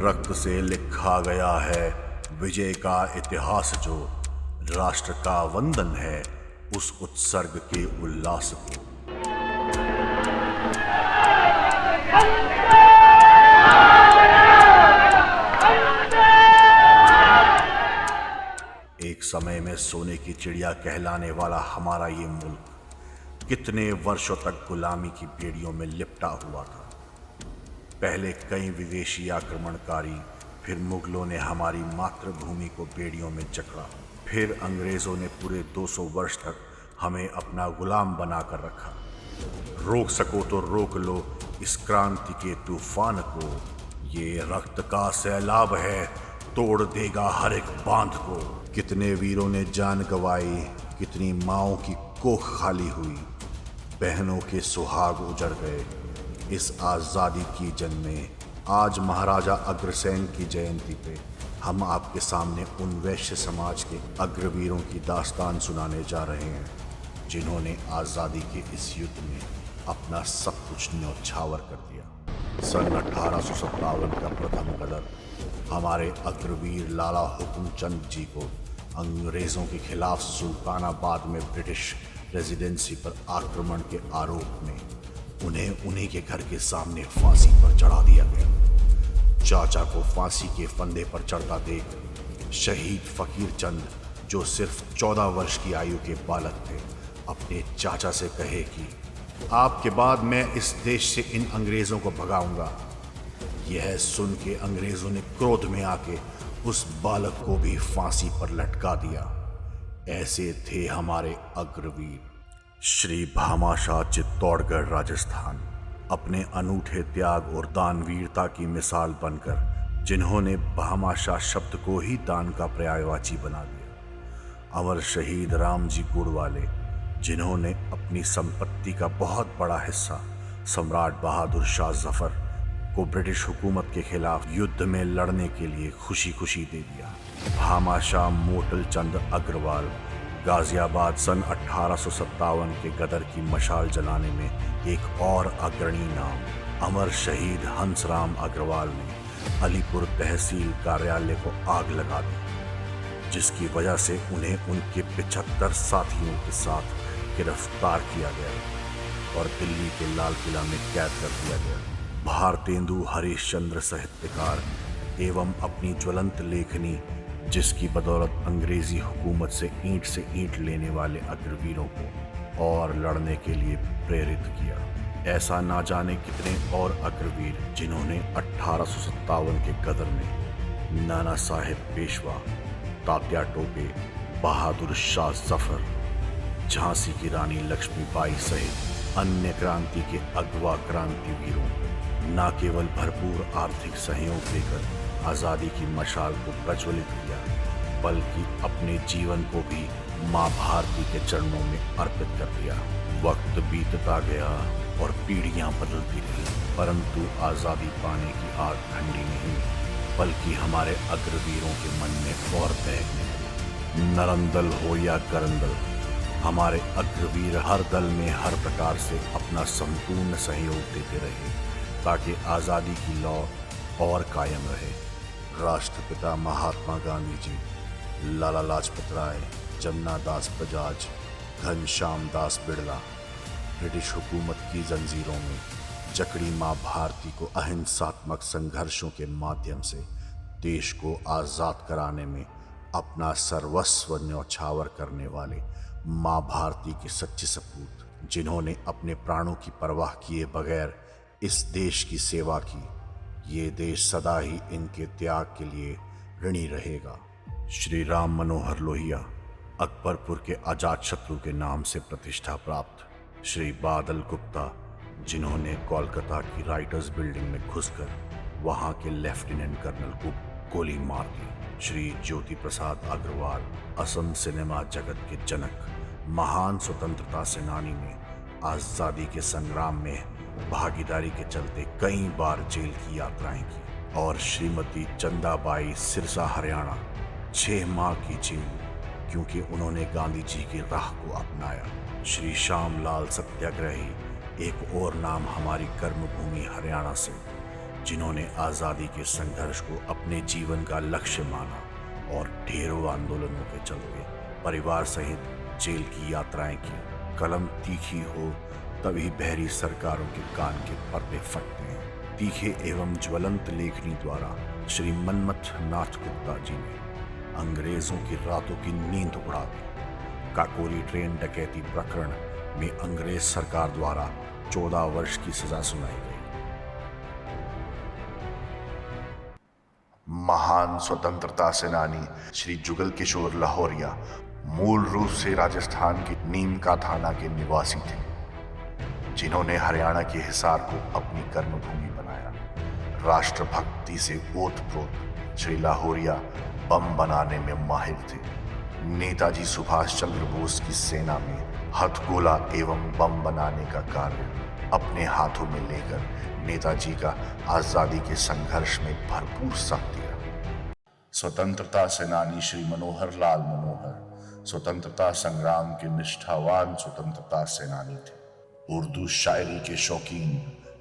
रक्त से लिखा गया है विजय का इतिहास, जो राष्ट्र का वंदन है उस उत्सर्ग के उल्लास को। एक समय में सोने की चिड़िया कहलाने वाला हमारा ये मुल्क कितने वर्षों तक गुलामी की बेड़ियों में लिपटा हुआ था। पहले कई विदेशी आक्रमणकारी, फिर मुगलों ने हमारी मातृभूमि को बेड़ियों में जकड़ा, फिर अंग्रेजों ने पूरे 200 वर्ष तक हमें अपना गुलाम बनाकर रखा। रोक सको तो रोक लो इस क्रांति के तूफान को, ये रक्त का सैलाब है, तोड़ देगा हर एक बांध को। कितने वीरों ने जान गंवाई, कितनी माओं की कोख खाली हुई, बहनों के सुहाग उजड़ गए इस आज़ादी की जंग में। आज महाराजा अग्रसेन की जयंती पे हम आपके सामने उन वैश्य समाज के अग्रवीरों की दास्तान सुनाने जा रहे हैं, जिन्होंने आज़ादी के इस युद्ध में अपना सब कुछ न्यौछावर कर दिया। सन 1857 का प्रथम गदर हमारे अग्रवीर लाला हुकुमचंद जी को अंग्रेज़ों के खिलाफ सुल्तानाबाद में ब्रिटिश रेजिडेंसी पर आक्रमण के आरोप में उन्हें उन्हीं के घर के सामने फांसी पर चढ़ा दिया गया। चाचा को फांसी के फंदे पर चढ़ता देख शहीद फकीर चंद, जो सिर्फ 14 वर्ष की आयु के बालक थे, अपने चाचा से कहे कि आपके बाद मैं इस देश से इन अंग्रेज़ों को भगाऊंगा। यह सुन के अंग्रेज़ों ने क्रोध में आके उस बालक को भी फांसी पर लटका दिया। ऐसे थे हमारे अग्रवीर। श्री भामाशाह चित्तौड़गढ़ राजस्थान अपने अनूठे त्याग और दानवीरता की मिसाल बनकर, जिन्होंने भामाशाह शब्द को ही दान का पर्यायवाची बना दिया। अमर शहीद राम जी गुड़वाले, जिन्होंने अपनी संपत्ति का बहुत बड़ा हिस्सा सम्राट बहादुर शाह जफर को ब्रिटिश हुकूमत के खिलाफ युद्ध में लड़ने के लिए खुशी खुशी दे दिया। भामाशाह मोटल चंद अग्रवाल गाजियाबाद सन 1857 के गदर की मशाल जलाने में एक और अग्रणी नाम अमर शहीद हंसराम अग्रवाल ने अलीपुर तहसील कार्यालय को आग लगा दी, जिसकी वजह से उन्हें उनके 75 साथियों के साथ गिरफ्तार किया गया और दिल्ली के लाल किला में कैद कर दिया गया। भारतेंदु हरिश्चंद्र साहित्यकार एवं अपनी ज्वलंत लेखनी, जिसकी बदौलत अंग्रेजी हुकूमत से ईंट लेने वाले अग्रवीरों को और लड़ने के लिए प्रेरित किया। ऐसा ना जाने कितने और अग्रवीर, जिन्होंने 1857 के गदर में नाना साहेब पेशवा, तात्या टोपे, बहादुर शाह जफर, झांसी की रानी लक्ष्मीबाई सहित अन्य क्रांति के अगवा क्रांतिवीरों को न केवल भरपूर आर्थिक सहयोग देकर आज़ादी की मशाल को प्रज्वलित किया, बल्कि अपने जीवन को भी माँ भारती के चरणों में अर्पित कर दिया। वक्त बीतता गया और पीढ़ियां बदलती रही, परंतु आज़ादी पाने की आग ठंडी नहीं, बल्कि हमारे अग्रवीरों के मन में और बैगने लगी। नरंदल हो या करंदल, हमारे अग्रवीर हर दल में हर प्रकार से अपना संपूर्ण सहयोग देते रहे, ताकि आज़ादी की लौ और कायम रहे। राष्ट्रपिता महात्मा गांधी जी, लाला लाजपत राय, जमुना दास बजाज, घनश्याम दास बिड़ला ब्रिटिश हुकूमत की जंजीरों में जकड़ी माँ भारती को अहिंसात्मक संघर्षों के माध्यम से देश को आज़ाद कराने में अपना सर्वस्व न्यौछावर करने वाले माँ भारती के सच्चे सपूत, जिन्होंने अपने प्राणों की परवाह किए बगैर इस देश की सेवा की, ये देश सदा ही इनके त्याग के लिए ऋणी रहेगा। श्री राम मनोहर लोहिया, अकबरपुर के अजातशत्रु के नाम से प्रतिष्ठा प्राप्त। श्री बादल गुप्ता, जिन्होंने कोलकाता की राइटर्स बिल्डिंग में घुसकर वहां के लेफ्टिनेंट कर्नल को गोली मार दी। श्री ज्योति प्रसाद अग्रवाल, असम सिनेमा जगत के जनक, महान स्वतंत्रता सेनानी ने आज़ादी के संग्राम में भागीदारी के चलते कई बार जेल की यात्राएं की। और श्रीमती चंदाबाई सिरसा, हरियाणा, 6 माह की जेल, क्योंकि उन्होंने गांधी जी की राह को अपनाया। श्री श्यामलाल सत्याग्रही, एक और नाम हमारी कर्मभूमि हरियाणा से, जिन्होंने आज़ादी के संघर्ष को अपने जीवन का लक्ष्य माना और ढेरों आंदोलनों के चलते परिवार सहित जेल की यात्राएं की। कलम तीखी हो तभी बहरी सरकारों के कान के पर्दे फटते हैं। तीखे एवं ज्वलंत लेखनी द्वारा श्री मनमथ नाथ गुप्ता जी ने अंग्रेजों की रातों की नींद उड़ा दी। काकोरी ट्रेन डकैती प्रकरण में अंग्रेज सरकार द्वारा 14 वर्ष की सजा सुनाई गई। महान स्वतंत्रता सेनानी श्री जुगल किशोर लाहौरिया मूल रूप से राजस्थान के नीम का थाना के निवासी थे, जिन्होंने हरियाणा के हिसार को अपनी कर्मभूमि बनाया। राष्ट्रभक्ति से ओतप्रोत श्री लाहौरिया बम बनाने में माहिर थे। नेताजी सुभाष चंद्र बोस की सेना में हथगोला एवं बम बनाने का कार्य अपने हाथों में लेकर नेताजी का आजादी के संघर्ष में भरपूर साथ दिया। स्वतंत्रता सेनानी श्री मनोहर लाल मनोहर स्वतंत्रता संग्राम के निष्ठावान स्वतंत्रता सेनानी थे। उर्दू शायरी के शौकीन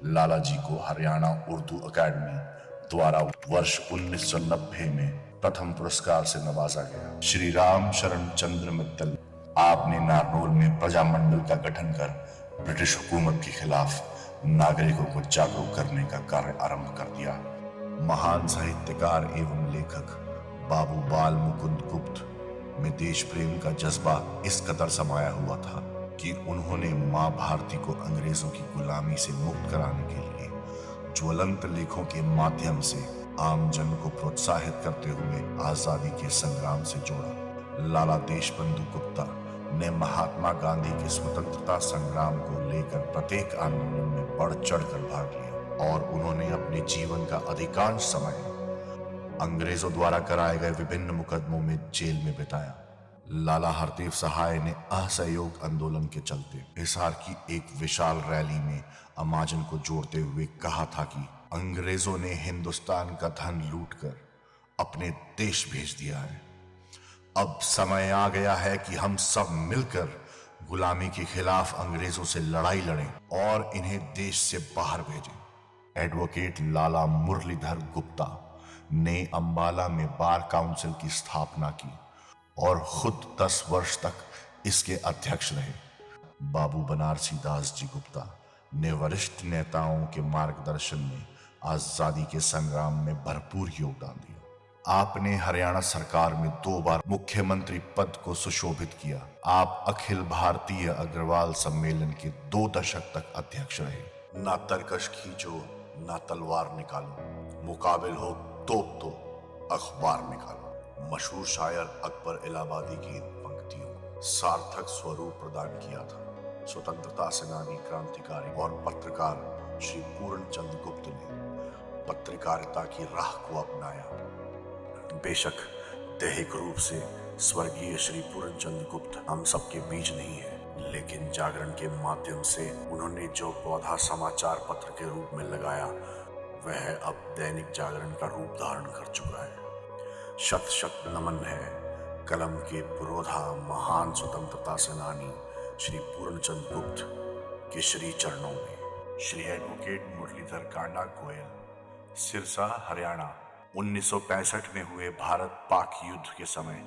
लाला जी को हरियाणा उर्दू अकादमी द्वारा वर्ष 1990 में प्रथम पुरस्कार से नवाजा गया। श्री राम शरण चंद्र मित्तल, आपने नारनौल में प्रजामंडल का गठन कर ब्रिटिश हुकूमत के खिलाफ नागरिकों को जागरूक करने का कार्य आरंभ कर दिया। महान साहित्यकार एवं लेखक बाबू बाल मुकुंद गुप्त में देश प्रेम का जज्बा इस कदर समाया हुआ था कि उन्होंने मां भारती को अंग्रेजों की गुलामी से मुक्त कराने के लिए ज्वलंत लेखों के माध्यम से आम जन को प्रोत्साहित करते हुए आजादी के संग्राम से जोड़ा। लाला देशबंधु गुप्ता ने महात्मा गांधी के स्वतंत्रता संग्राम को लेकर प्रत्येक आंदोलन में बढ़ चढ़कर भाग लिया और उन्होंने अपने जीवन का अधिकांश समय अंग्रेजों द्वारा कराए गए विभिन्न मुकदमों में जेल में बिताया। लाला हरदेव सहाय ने असहयोग आंदोलन के चलते हिसार की एक विशाल रैली में अमाजन को जोड़ते हुए कहा था कि अंग्रेजों ने हिंदुस्तान का धन लूटकर अपने देश भेज दिया है। अब समय आ गया है कि हम सब मिलकर गुलामी के खिलाफ अंग्रेजों से लड़ाई लड़ें और इन्हें देश से बाहर भेजें। एडवोकेट लाला मुरलीधर गुप्ता ने अंबाला में बार काउंसिल की स्थापना की और खुद 10 वर्ष तक इसके अध्यक्ष रहे। बाबू बनारसी दास जी गुप्ता ने वरिष्ठ नेताओं के मार्गदर्शन में आजादी के संग्राम में भरपूर योगदान दिया। आपने हरियाणा सरकार में 2 बार मुख्यमंत्री पद को सुशोभित किया। आप अखिल भारतीय अग्रवाल सम्मेलन के 2 दशक तक अध्यक्ष रहे। ना तरकश खींचो ना तलवार निकालो, मुकाबिल हो तो अखबार निकालो। मशहूर शायर अकबर इलाहाबादी की इन पंक्तियों सार्थक स्वरूप प्रदान किया था। स्वतंत्रता सेनानी, क्रांतिकारी और पत्रकार श्री पूर्णचंद गुप्त ने पत्रकारिता की राह को अपनाया। बेशक दैहिक रूप से स्वर्गीय श्री पूर्णचंद गुप्त हम सबके बीच नहीं है, लेकिन जागरण के माध्यम से उन्होंने जो पौधा समाचार पत्र के रूप में लगाया वह अब दैनिक जागरण का रूप धारण कर चुका है। शत शत नमन है कलम के पुरोधा महान स्वतंत्रता सेनानी श्री पूर्णचंद गुप्त के श्री चरणों में। श्री एडवोकेट मुरलीधर कांडा गोयल, सिरसा, हरियाणा। 1965 में हुए भारत पाक युद्ध के समय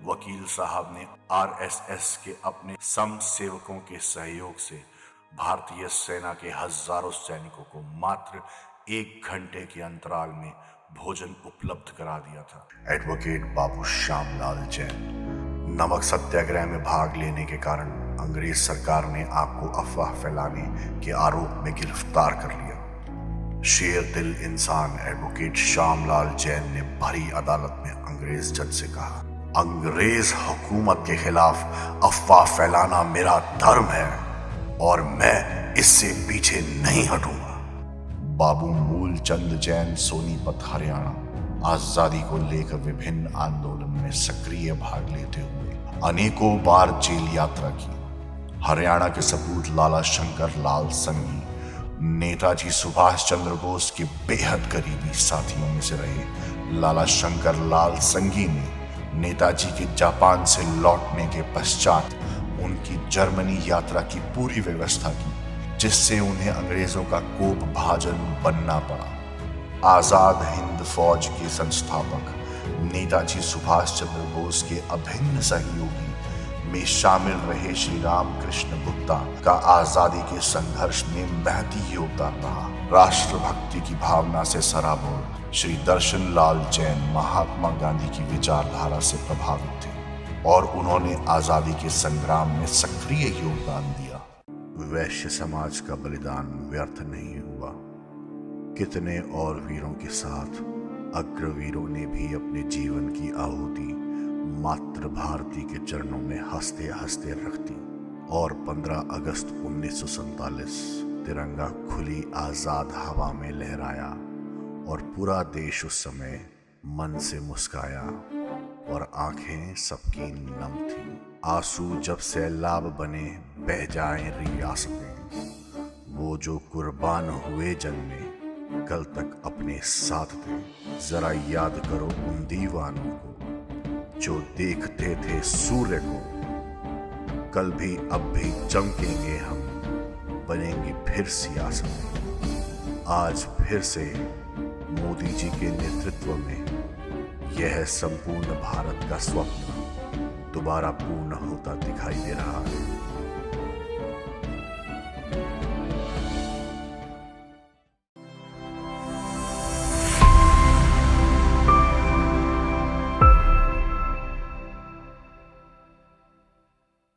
वकील साहब ने आरएसएस के अपने सम सेवकों के सहयोग से भारतीय सेना के हजारों सैनिकों को मात्र 1 घंटे के अंतराल में भोजन उपलब्ध करा दिया था। एडवोकेट बाबू श्यामलाल जैन, नमक सत्याग्रह में भाग लेने के कारण अंग्रेज सरकार ने आपको अफवाह फैलाने के आरोप में गिरफ्तार कर लिया। शेर दिल इंसान एडवोकेट श्यामलाल जैन ने भरी अदालत में अंग्रेज जज से कहा, अंग्रेज हुकूमत के खिलाफ अफवाह फैलाना मेरा धर्म है और मैं इससे पीछे नहीं हटूंगा। बाबू मूलचंद जैन, सोनीपत, हरियाणा। आजादी को लेकर विभिन्न आंदोलन में सक्रिय भाग लेते हुए अनेकों बार जेल यात्रा की। हरियाणा के सपूत लाला शंकर लाल संघी नेताजी सुभाष चंद्र बोस के बेहद करीबी साथियों में से रहे। लाला शंकर लाल संघी ने नेताजी के जापान से लौटने के पश्चात उनकी जर्मनी यात्रा की पूरी व्यवस्था की, जिससे उन्हें अंग्रेजों का कोप भाजन बनना पड़ा। आजाद हिंद फौज के संस्थापक नेताजी सुभाष चंद्र बोस के अभिन्न सहयोगी में शामिल रहे श्री रामकृष्ण गुप्ता का आजादी के संघर्ष में महती योगदान रहा। राष्ट्रभक्ति की भावना से सराबोर श्री दर्शन लाल जैन महात्मा गांधी की विचारधारा से प्रभावित थे और उन्होंने आजादी के संग्राम में सक्रिय योगदान दिया। वैश्य समाज का बलिदान व्यर्थ नहीं हुआ। कितने और वीरों के साथ अग्रवीरों ने भी अपने जीवन की आहुति मातृ भारती के चरणों में हंसते हंसते रख दी और 15 अगस्त 1947 तिरंगा खुली आजाद हवा में लहराया और पूरा देश उस समय मन से मुस्काया और आंखें सबकी नम थीं। आंसू जब सैलाब बने बह जाएं रियासतें, वो जो कुर्बान हुए जन्मे कल तक अपने साथ थे। जरा याद करो उन दीवानों को जो देखते थे सूर्य को, कल भी अब भी चमकेंगे हम, बनेंगे फिर सियासत। आज फिर से मोदी जी के नेतृत्व में यह संपूर्ण भारत का स्वप्न दोबारा पूर्ण होता दिखाई दे रहा है।